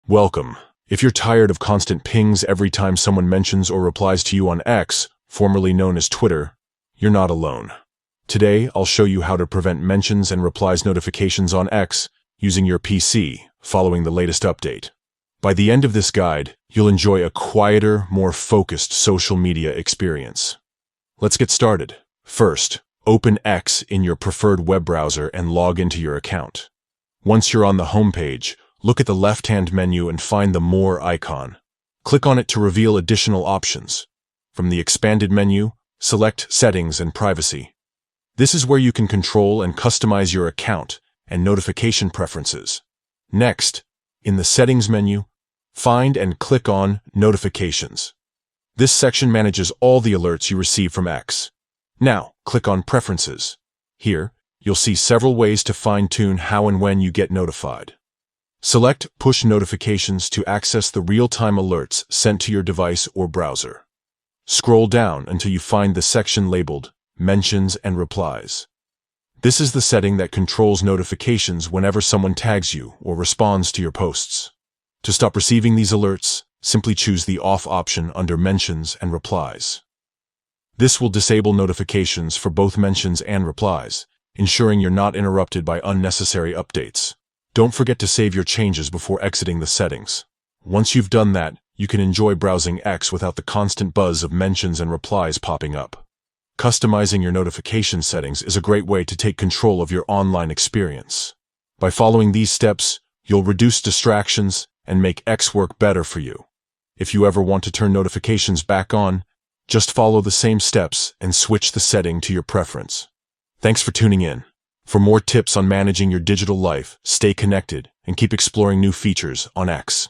Welcome. If you're tired of constant pings every time someone mentions or replies to you on X, formerly known as Twitter, you're not alone. Today, I'll show you how to prevent mentions and replies notifications on X using your PC, following the latest update. By the end of this guide, you'll enjoy a quieter, more focused social media experience. Let's get started. First, open X in your preferred web browser and log into your account. Once you're on the home page, look at the left-hand menu and find the More icon. Click on it to reveal additional options. From the expanded menu, select Settings and Privacy. This is where you can control and customize your account and notification preferences. Next, in the Settings menu, find and click on Notifications. This section manages all the alerts you receive from X. Now, click on Preferences. Here, you'll see several ways to fine-tune how and when you get notified. Select Push Notifications to access the real-time alerts sent to your device or browser. Scroll down until you find the section labeled Mentions and Replies. This is the setting that controls notifications whenever someone tags you or responds to your posts. To stop receiving these alerts, simply choose the Off option under Mentions and Replies. This will disable notifications for both mentions and replies, ensuring you're not interrupted by unnecessary updates. Don't forget to save your changes before exiting the settings. Once you've done that, you can enjoy browsing X without the constant buzz of mentions and replies popping up. Customizing your notification settings is a great way to take control of your online experience. By following these steps, you'll reduce distractions and make X work better for you. If you ever want to turn notifications back on, just follow the same steps and switch the setting to your preference. Thanks for tuning in. For more tips on managing your digital life, stay connected and keep exploring new features on X.